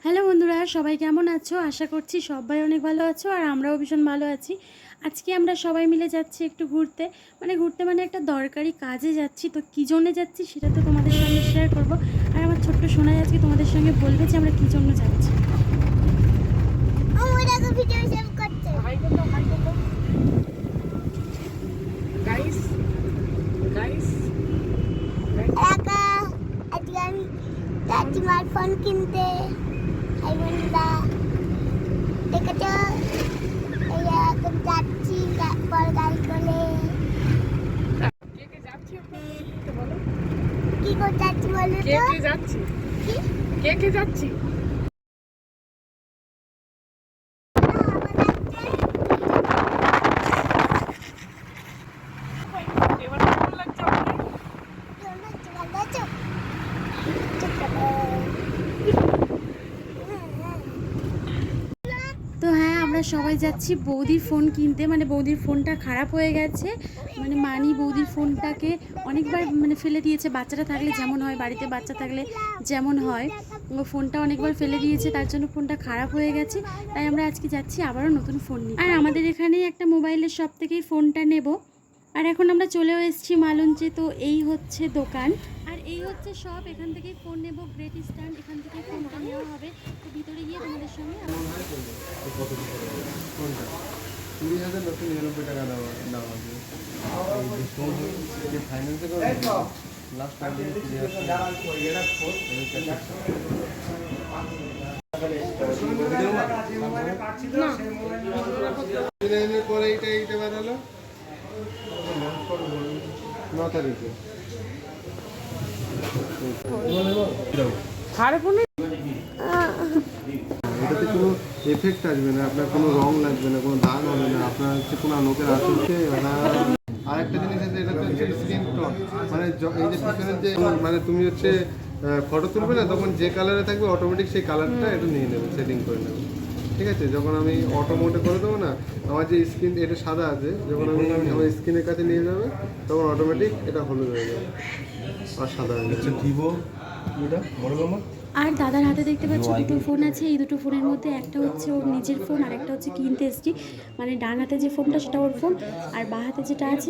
Hello বন্ধুরা, সবাই কেমন আছো? আশা করছি সবাই অনেক ভালো আছো আর আমরাও ভীষণ ভালো আছি। আজকে আমরা সবাই মিলে যাচ্ছি একটু ঘুরতে, মানে একটা দরকারি কাজে যাচ্ছি। তো কী জন্যে যাচ্ছি সেটা তো তোমাদের সঙ্গে শেয়ার করব। আর আমার ছোট্ট সোনাই আজকে তোমাদের সঙ্গে বলবে যে আমরা কী জন্য যাচ্ছি। ফোন কিনতে দেখেছো, এখন যাচ্ছি বড় গাড়ি করে। কি করে যাচ্ছি বলো তো? কে যাচ্ছি? কে যাচ্ছি? এবার কেমন লাগছে আমাদের? তো হ্যাঁ, আমরা সবাই যাচ্ছি বৌদির ফোন কিনতে। বৌদির ফোনটা খারাপ হয়ে গেছে। মানি বৌদির ফোনটাকে অনেকবার ফেলে দিয়েছে। বাচ্চাটা থাকলে যেমন হয়, বাড়িতে বাচ্চা থাকলে যেমন হয়, ও ফোনটা অনেকবার ফেলে দিয়েছে, তার জন্য ফোনটা খারাপ হয়ে গেছে। তাই আমরা আজকে যাচ্ছি আবারও নতুন ফোন নিয়ে। আর আমাদের এখানে একটা মোবাইলের শপ থেকেই ফোনটা নেব। আর এখন আমরা চলেও এসেছি মালঞ্চে। তো এই হচ্ছে দোকান আর এই হচ্ছে শপ। এখান থেকেই ফোন নেব, গ্রেট স্ট্যান্ড, এখান থেকেই ফোনটা নেওয়া হবে। তো ভিতরে গিয়ে তোমাদের সঙ্গে 20,999 টাকা দেওয়া হবে। ফাইন্যান্সে করে লাস্ট পরে এইটা বানালো 9 তারিখে। এটাতে কোনো এফেক্ট আসবে না, আপনার কোনো রং লাগবে না, কোনো দাগ হবে না, আপনার হচ্ছে কোনো লোকের আসছে। আর একটা জিনিস আছে, এটা হচ্ছে স্ক্রিন টোন। এই যে পিছনের যে তুমি হচ্ছে ফটো তুলবে না, তখন যে কালারে থাকবে অটোমেটিক সেই কালারটা এটা নিয়ে নেবে, সেটিং করে নেবে। ঠিক আছে, যখন আমি অটো মোডে করে দেবো না, আমার যে স্ক্রিন এটা সাদা আছে, যখন আমি আমার স্ক্রিনের কাছে নিয়ে যাবে তখন অটোমেটিক এটা হলুদ হয়ে যাবে আর সাদা হয়ে যাবে। ভিভো এটা বড় মামা। আর দাদার হাতে দেখতে পাচ্ছ দুটো ফোন আছে। এই দুটো ফোনের মধ্যে একটা হচ্ছে ওর নিজের ফোন আর একটা হচ্ছে কিনতে এসছি। ডান হাতে যে ফোনটা সেটা ওর ফোন, আর বাঁ হাতে যেটা আছে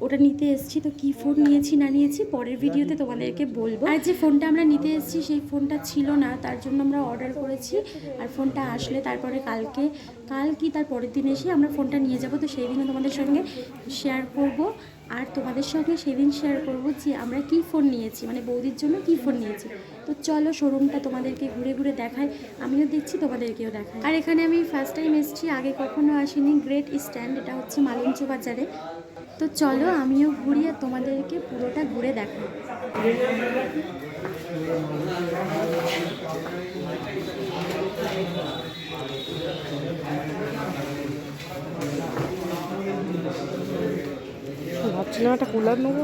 ওটা নিতে এসেছি। তো কী ফোন নিয়েছি না নিয়েছি পরের ভিডিওতে তোমাদেরকে বলবো। আর যে ফোনটা আমরা নিতে এসেছি সেই ফোনটা ছিল না, তার জন্য আমরা অর্ডার করেছি। আর ফোনটা আসলে তারপরে কাল কি তার পরের দিন এসে আমরা ফোনটা নিয়ে যাব। তো সেই দিনও তোমাদের সঙ্গে শেয়ার করব। আর তোমাদের সঙ্গে সেদিন শেয়ার করব যে আমরা কী ফোন নিয়েছি, বৌদির জন্য কী ফোন নিয়েছি। তো চলো শোরুমটা তোমাদেরকে ঘুরে ঘুরে দেখাই, আমিও দেখছি তোমাদেরকেও দেখাই। আর এখানে আমি ফার্স্ট টাইম এসেছি, আগে কখনো আসিনি। গ্রেট স্ট্যান্ড, এটা হচ্ছে মালঞ্চ বাজারে। তো চলো আমিও ঘুরি আর তোমাদেরকে পুরোটা ঘুরে দেখাই। ভাবছিলাম একটা কুলার নেবো।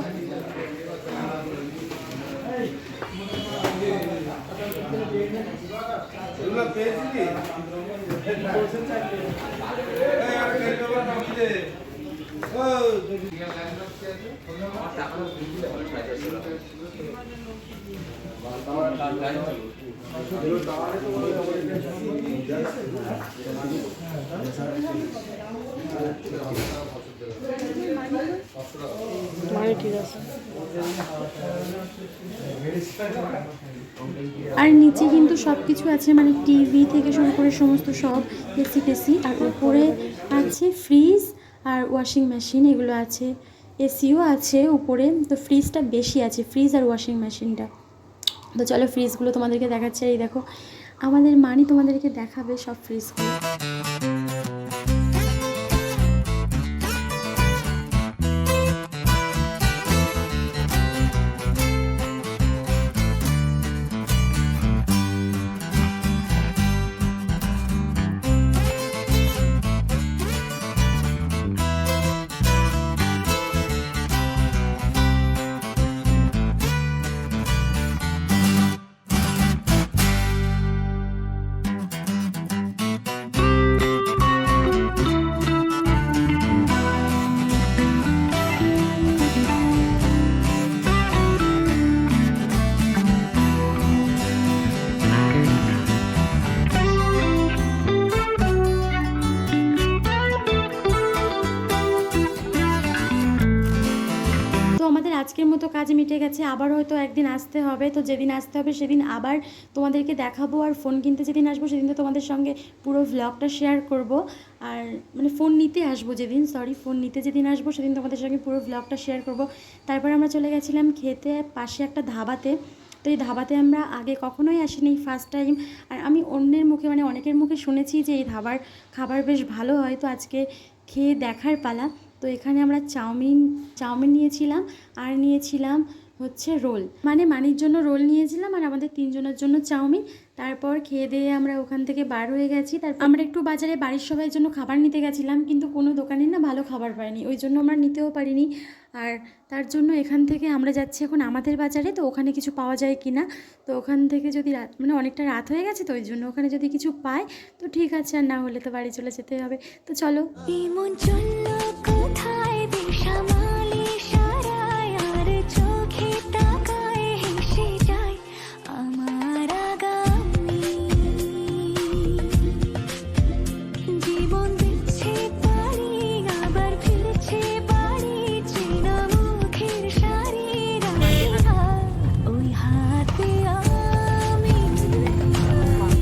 ঠিক আছে। আর নিচে কিন্তু সব কিছু আছে, টিভি থেকে শুরু করে সমস্ত সব এসি টেসি। আর উপরে আছে ফ্রিজ আর ওয়াশিং মেশিন, এগুলো আছে। এসিও আছে উপরে। তো ফ্রিজটা বেশি আছে, ফ্রিজ আর ওয়াশিং মেশিনটা। তো চলো ফ্রিজগুলো তোমাদেরকে দেখাচ্ছে। এই দেখো, আমাদের মানি তোমাদেরকে দেখাবে সব ফ্রিজগুলো। মতো কাজ মিটে গেছে, আবার হয়তো একদিন আসতে হবে। তো যেদিন আসতে হবে সেদিন আবার তোমাদেরকে দেখাবো, আর ফোন কিনতে যেদিন আসবো সেদিন তো তোমাদের সঙ্গে পুরো ভ্লগটা শেয়ার করব। আর মানে ফোন নিতে আসবো যেদিন, ফোন নিতে যেদিন আসবো সেদিন তোমাদের সঙ্গে পুরো ভ্লগটা শেয়ার করব। তারপর আমরা চলে গেছিলাম খেতে পাশে একটা ধাবাতে। তো এই ধাবাতে আমরা আগে কখনোই আসিনি, ফার্স্ট টাইম। আর আমি অন্যের মুখে মানে অনেকের মুখে শুনেছি যে এই ধাবার খাবার বেশ ভালো হয়, তো আজকে খেয়ে দেখার পালা। তো এখানে আমরা চাউমিন নিয়েছিলাম, আর নিয়েছিলাম হচ্ছে রোল, মানে মানির জন্য রোল নিয়েছিলাম আর আমাদের 3 জনের জন্য চাউমিন। তারপর খেয়ে দিয়ে আমরা ওখান থেকে বার হয়ে গেছি। তারপর আমরা একটু বাজারে বাড়ির সবাইয়ের জন্য খাবার নিতে গেছিলাম, কিন্তু কোনো দোকানে না ভালো খাবার পাইনি, ওই জন্য আমরা নিতেও পারিনি। আর তার জন্য এখান থেকে আমরা যাচ্ছি এখন আমাদের বাজারে, তো ওখানে কিছু পাওয়া যায় কি না। তো ওখান থেকে যদি রাত মানে অনেকটা রাত হয়ে গেছে, তো ওই জন্য ওখানে যদি কিছু পাই তো ঠিক আছে, আর না হলে তো বাড়ি চলে যেতে হবে। তো চলো।